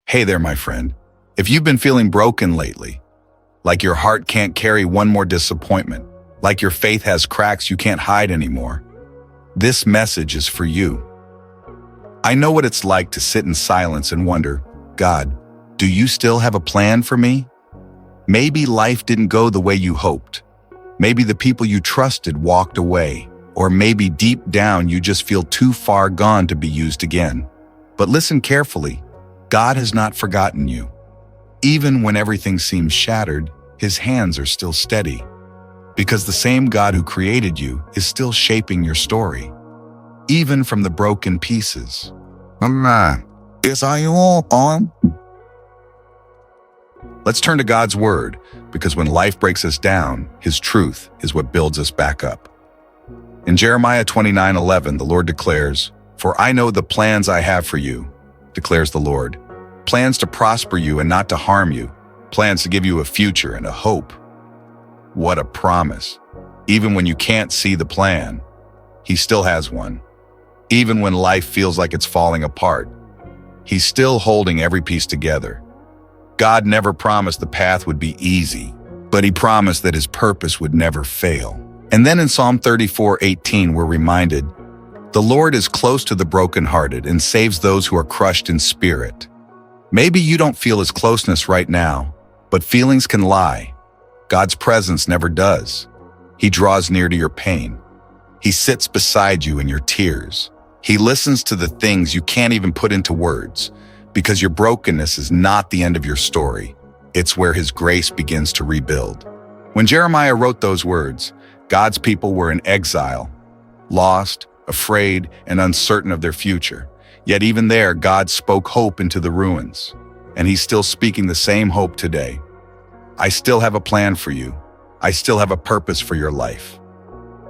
Hey there, my friend. If you've been feeling broken lately, like your heart can't carry one more disappointment, like your faith has cracks you can't hide anymore, this message is for you. I know what it's like to sit in silence and wonder, God, do you still have a plan for me? Maybe life didn't go the way you hoped. Maybe the people you trusted walked away, or maybe deep down you just feel too far gone to be used again. But listen carefully. God has not forgotten you. Even when everything seems shattered, His hands are still steady. Because the same God who created you is still shaping your story, even from the broken pieces. Is I all on? Let's turn to God's Word, because when life breaks us down, His truth is what builds us back up. In Jeremiah 29:11, the Lord declares, "For I know the plans I have for you, declares the Lord, plans to prosper you and not to harm you, plans to give you a future and a hope." What a promise. Even when you can't see the plan, He still has one. Even when life feels like it's falling apart, He's still holding every piece together. God never promised the path would be easy, but He promised that His purpose would never fail. And then in Psalm 34:18, we're reminded, "The Lord is close to the brokenhearted and saves those who are crushed in spirit." Maybe you don't feel His closeness right now, but feelings can lie. God's presence never does. He draws near to your pain. He sits beside you in your tears. He listens to the things you can't even put into words, because your brokenness is not the end of your story. It's where His grace begins to rebuild. When Jeremiah wrote those words, God's people were in exile, lost, afraid, and uncertain of their future. Yet even there, God spoke hope into the ruins. And He's still speaking the same hope today. I still have a plan for you. I still have a purpose for your life.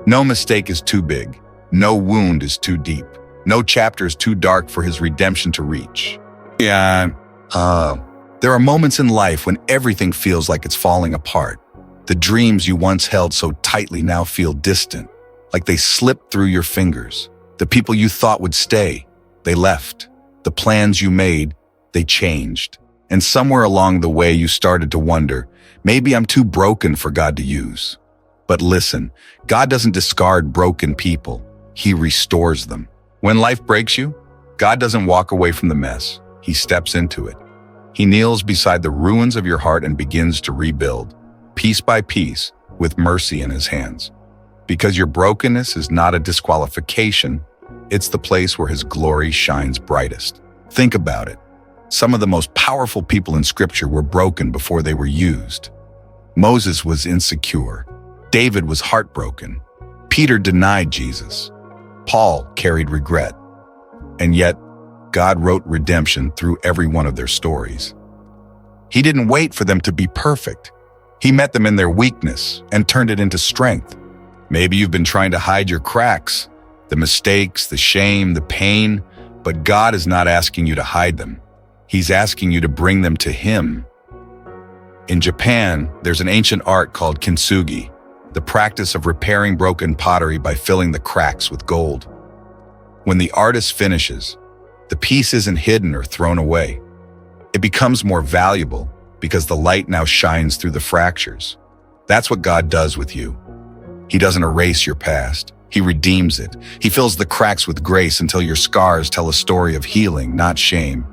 No mistake is too big. No wound is too deep. No chapter is too dark for His redemption to reach. There are moments in life when everything feels like it's falling apart. The dreams you once held so tightly now feel distant, like they slipped through your fingers. The people you thought would stay, they left. The plans you made, they changed. And somewhere along the way you started to wonder, maybe I'm too broken for God to use. But listen, God doesn't discard broken people. He restores them. When life breaks you, God doesn't walk away from the mess. He steps into it. He kneels beside the ruins of your heart and begins to rebuild, piece by piece, with mercy in His hands. Because your brokenness is not a disqualification, it's the place where His glory shines brightest. Think about it. Some of the most powerful people in Scripture were broken before they were used. Moses was insecure. David was heartbroken. Peter denied Jesus. Paul carried regret. And yet, God wrote redemption through every one of their stories. He didn't wait for them to be perfect. He met them in their weakness and turned it into strength. Maybe you've been trying to hide your cracks, the mistakes, the shame, the pain, but God is not asking you to hide them. He's asking you to bring them to Him. In Japan, there's an ancient art called kintsugi, the practice of repairing broken pottery by filling the cracks with gold. When the artist finishes, the piece isn't hidden or thrown away. It becomes more valuable because the light now shines through the fractures. That's what God does with you. He doesn't erase your past. He redeems it. He fills the cracks with grace until your scars tell a story of healing, not shame.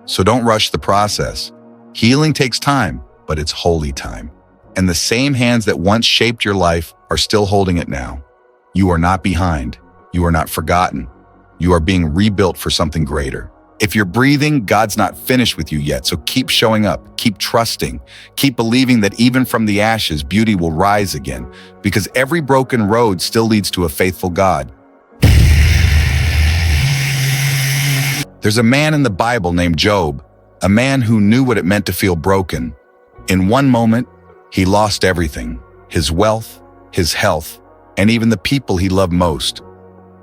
So don't rush the process. Healing takes time, but it's holy time. And the same hands that once shaped your life are still holding it now. You are not behind. You are not forgotten. You are being rebuilt for something greater. If you're breathing, God's not finished with you yet, so keep showing up, keep trusting, keep believing that even from the ashes, beauty will rise again, because every broken road still leads to a faithful God. There's a man in the Bible named Job, a man who knew what it meant to feel broken. In one moment, he lost everything, his wealth, his health, and even the people he loved most.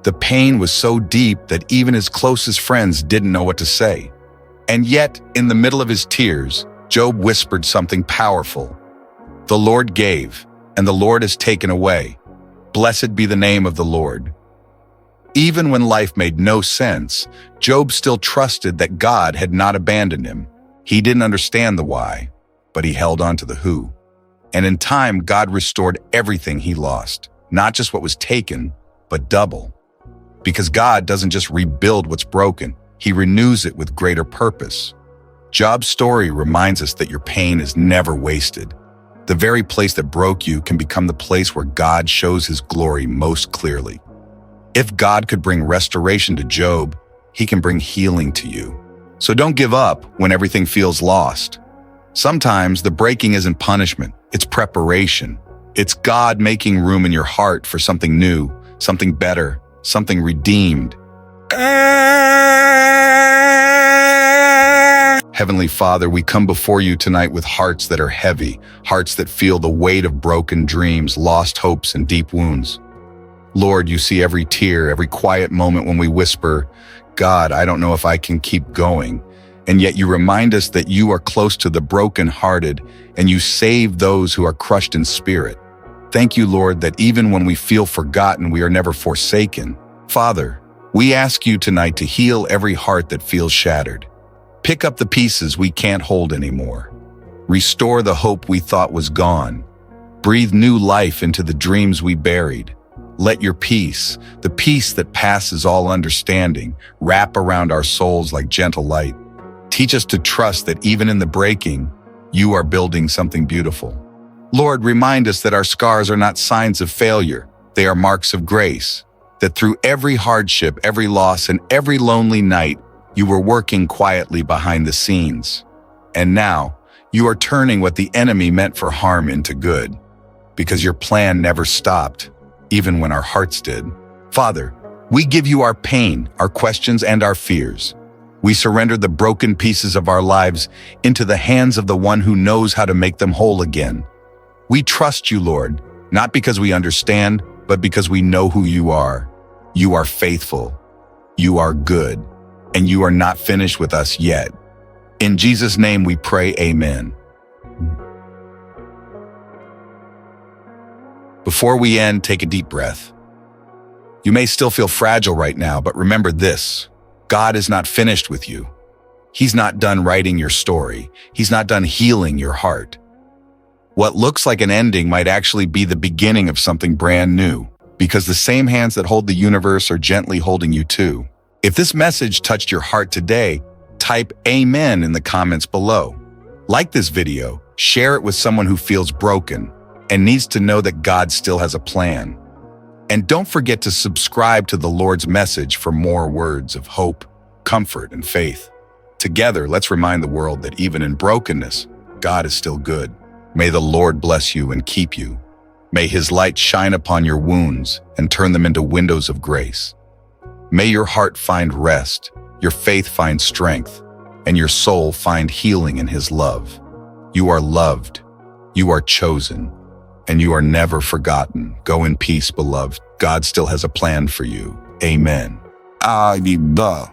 The pain was so deep that even his closest friends didn't know what to say. And yet, in the middle of his tears, Job whispered something powerful. "The Lord gave, and the Lord has taken away. Blessed be the name of the Lord." Even when life made no sense, Job still trusted that God had not abandoned him. He didn't understand the why, but he held on to the who. And in time, God restored everything he lost, not just what was taken, but double. Because God doesn't just rebuild what's broken, he renews it with greater purpose. Job's story reminds us that your pain is never wasted. The very place that broke you can become the place where God shows his glory most clearly. If God could bring restoration to Job, he can bring healing to you. So don't give up when everything feels lost. Sometimes the breaking isn't punishment, it's preparation. It's God making room in your heart for something new, something better, something redeemed. Heavenly Father, we come before you tonight with hearts that are heavy, hearts that feel the weight of broken dreams, lost hopes, and deep wounds. Lord, you see every tear, every quiet moment when we whisper, God, I don't know if I can keep going. And yet you remind us that you are close to the brokenhearted and you save those who are crushed in spirit. Thank you, Lord, that even when we feel forgotten, we are never forsaken. Father, we ask you tonight to heal every heart that feels shattered. Pick up the pieces we can't hold anymore. Restore the hope we thought was gone. Breathe new life into the dreams we buried. Let your peace, the peace that passes all understanding, wrap around our souls like gentle light. Teach us to trust that even in the breaking, you are building something beautiful. Lord, remind us that our scars are not signs of failure. They are marks of grace. That through every hardship, every loss, and every lonely night, you were working quietly behind the scenes. And now, you are turning what the enemy meant for harm into good. Because your plan never stopped, even when our hearts did. Father, we give you our pain, our questions, and our fears. We surrender the broken pieces of our lives into the hands of the one who knows how to make them whole again. We trust you, Lord, not because we understand, but because we know who you are. You are faithful, you are good, and you are not finished with us yet. In Jesus' name we pray, amen. Before we end, take a deep breath. You may still feel fragile right now, but remember this. God is not finished with you. He's not done writing your story. He's not done healing your heart. What looks like an ending might actually be the beginning of something brand new, because the same hands that hold the universe are gently holding you too. If this message touched your heart today, type Amen in the comments below. Like this video, share it with someone who feels broken and needs to know that God still has a plan. And don't forget to subscribe to the Lord's message for more words of hope, comfort, and faith. Together, let's remind the world that even in brokenness, God is still good. May the Lord bless you and keep you. May his light shine upon your wounds and turn them into windows of grace. May your heart find rest, your faith find strength, and your soul find healing in his love. You are loved, you are chosen, and you are never forgotten. Go in peace, beloved. God still has a plan for you. Amen. Arriba.